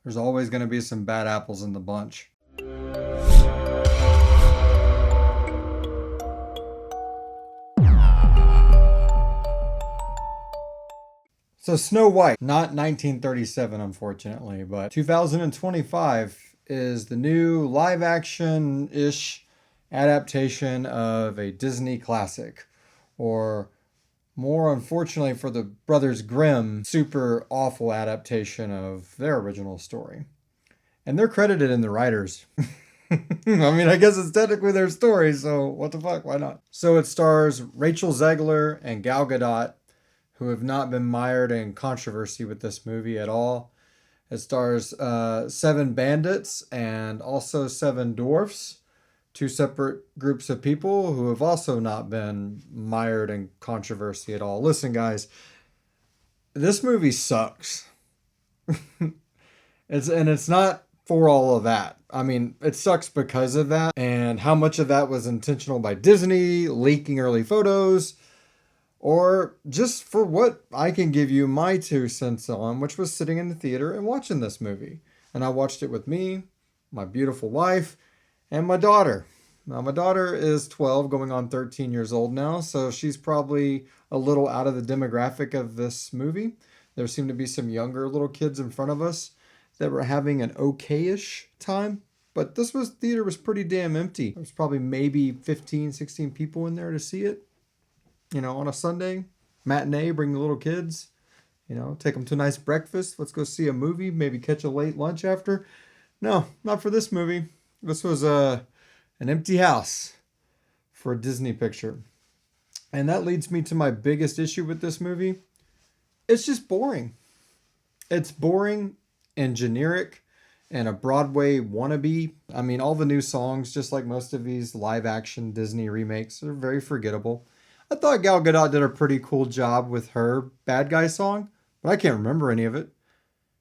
There's always going to be some bad apples in the bunch. So Snow White, not 1937, unfortunately, but 2025 is the new live action ish adaptation of a Disney classic, or more unfortunately for the Brothers Grimm, super awful adaptation of their original story. And they're credited in the writers. I mean, I guess it's technically their story, so what the fuck? Why not? So it stars Rachel Zegler and Gal Gadot, who have not been mired in controversy with this movie at all. It stars seven bandits and also seven dwarfs, two separate groups of people who have also not been mired in controversy at all. Listen, guys, this movie sucks. It's not for all of that. I mean, it sucks because of that, and how much of that was intentional by Disney leaking early photos, or just for what I can give you my 2 cents on, which was sitting in the theater and watching this movie. And I watched it with me, my beautiful wife, and my daughter. Now, my daughter is 12, going on 13 years old now, so she's probably a little out of the demographic of this movie. There seem to be some younger little kids in front of us that were having an okayish time, but theater was pretty damn empty. There was probably maybe 15, 16 people in there to see it. On a Sunday matinee, bring the little kids, take them to a nice breakfast. Let's go see a movie, maybe catch a late lunch after. No, not for this movie. This was an empty house for a Disney picture. And that leads me to my biggest issue with this movie. It's just boring. It's boring and generic and a Broadway wannabe. I mean, all the new songs, just like most of these live action Disney remakes, are very forgettable. I thought Gal Gadot did a pretty cool job with her bad guy song, but I can't remember any of it.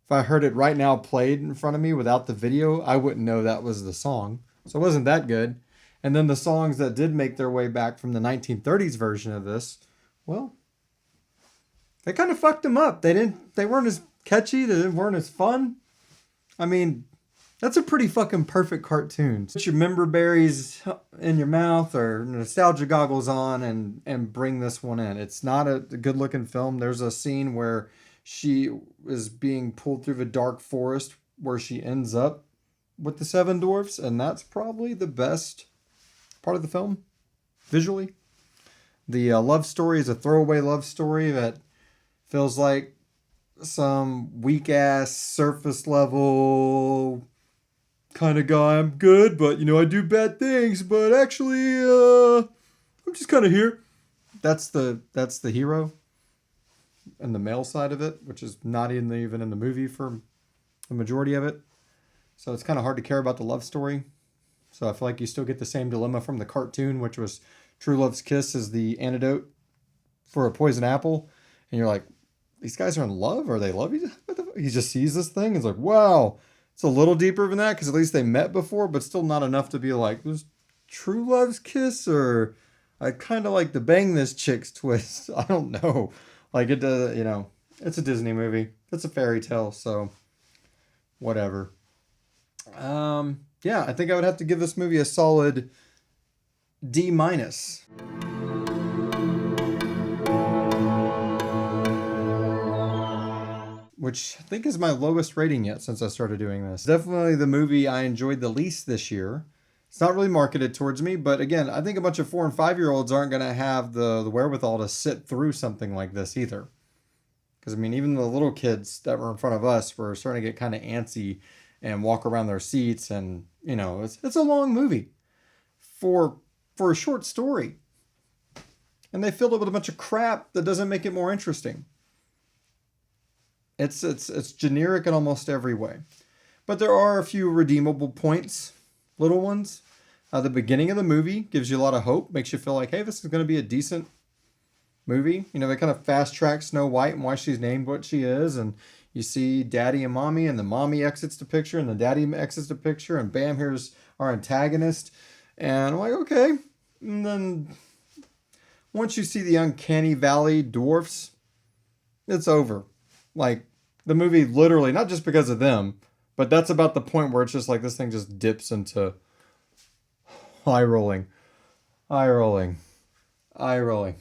If I heard it right now played in front of me without the video, I wouldn't know that was the song. So it wasn't that good. And then the songs that did make their way back from the 1930s version of this, well, they kind of fucked them up. They weren't as catchy, they weren't as fun. I mean, that's a pretty fucking perfect cartoon. Put your member berries in your mouth or nostalgia goggles on and bring this one in. It's not a good looking film. There's a scene where she is being pulled through the dark forest where she ends up with the seven dwarfs, and that's probably the best part of the film visually. The love story is a throwaway love story that feels like some weak ass surface level kind of guy. I'm good, but I do bad things, but actually I'm just kind of here. That's the hero and the male side of it, which is not even in the movie for the majority of it. So it's kind of hard to care about the love story. So I feel like you still get the same dilemma from the cartoon, which was True Love's Kiss is the antidote for a poison apple. And you're like, these guys are in love, or they love each other? He just sees this thing and is like, wow. It's a little deeper than that because at least they met before, but still not enough to be like, was True Love's Kiss, or I kind of like the bang this chick's twist. I don't know. Like it does, it's a Disney movie. It's a fairy tale, so whatever. Yeah, I think I would have to give this movie a solid D minus. Which I think is my lowest rating yet since I started doing this. Definitely the movie I enjoyed the least this year. It's not really marketed towards me, but again, I think a bunch of 4 and 5-year-olds aren't going to have the wherewithal to sit through something like this either. Because, I mean, even the little kids that were in front of us were starting to get kind of antsy and walk around their seats, and, it's a long movie for a short story. And they filled it with a bunch of crap that doesn't make it more interesting. It's generic in almost every way. But there are a few redeemable points, little ones. The beginning of the movie gives you a lot of hope, makes you feel like, hey, this is going to be a decent movie. They kind of fast track Snow White and why she's named what she is. And you see daddy and mommy, and the mommy exits the picture and the daddy exits the picture. And bam, here's our antagonist. And I'm like, okay. And then once you see the Uncanny Valley dwarfs, it's over. Like, the movie literally, not just because of them, But that's about the point where it's just like this thing just dips into eye rolling, eye rolling, eye rolling.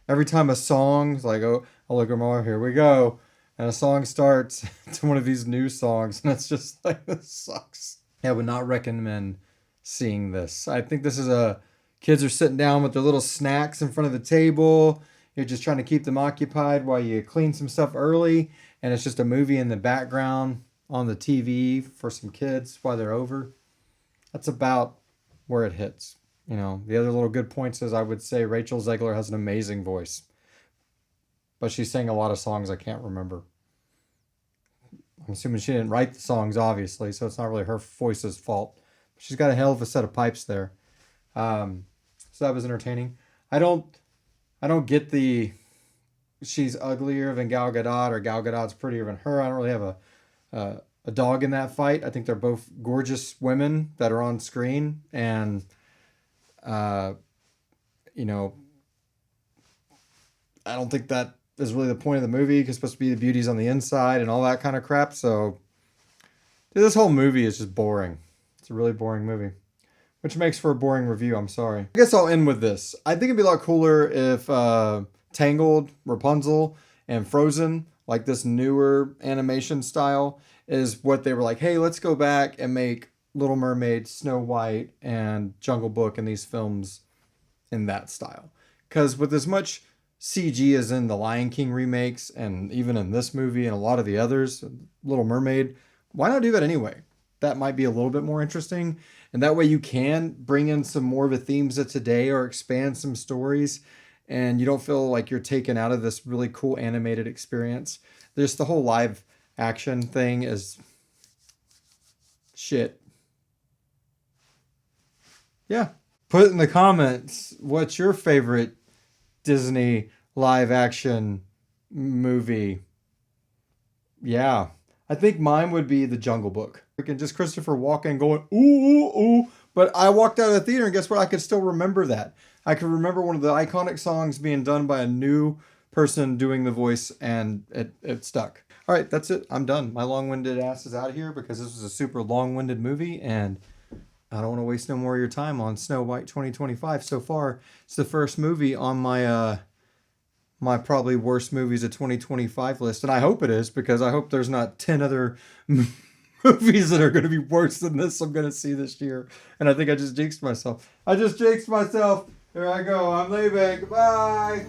Every time a song's like, oh, I look at my, here we go. And a song starts to one of these new songs, and it's just like, this sucks. I would not recommend seeing this. I think this is kids are sitting down with their little snacks in front of the table. You're just trying to keep them occupied while you clean some stuff early, and it's just a movie in the background on the TV for some kids while they're over. That's about where it hits. You know, the other little good points is I would say Rachel Zegler has an amazing voice, but she sang a lot of songs I can't remember. I'm assuming she didn't write the songs, obviously, so it's not really her voice's fault. But she's got a hell of a set of pipes there. So that was entertaining. I don't get the she's uglier than Gal Gadot or Gal Gadot's prettier than her. I don't really have a dog in that fight. I think they're both gorgeous women that are on screen, and you know, I don't think that is really the point of the movie, because it's supposed to be the beauties on the inside and all that kind of crap. So dude, this whole movie is just boring. It's a really boring movie, which makes for a boring review. I'm sorry. I guess I'll end with this. I think it'd be a lot cooler if Tangled, Rapunzel, and Frozen, like this newer animation style, is what they were like, hey, let's go back and make Little Mermaid, Snow White, and Jungle Book in these films in that style. Because with as much CG as in the Lion King remakes, and even in this movie and a lot of the others, Little Mermaid, why not do that anyway? That might be a little bit more interesting. And that way you can bring in some more of the themes of today or expand some stories, and you don't feel like you're taken out of this really cool animated experience. There's the whole live action thing is shit. Yeah. Put in the comments what's your favorite Disney live action movie. Yeah. I think mine would be The Jungle Book. Freaking just Christopher Walken going, ooh, ooh, ooh. But I walked out of the theater, and guess what? I could still remember that. I could remember one of the iconic songs being done by a new person doing the voice, and it stuck. All right, that's it. I'm done. My long-winded ass is out of here because this was a super long-winded movie, and I don't want to waste no more of your time on Snow White 2025. So far, it's the first movie on my my probably worst movies of 2025 list, and I hope it is, because I hope there's not 10 other movies that are going to be worse than this I'm going to see this year. And I think I just jinxed myself. Here I go. I'm leaving. Goodbye.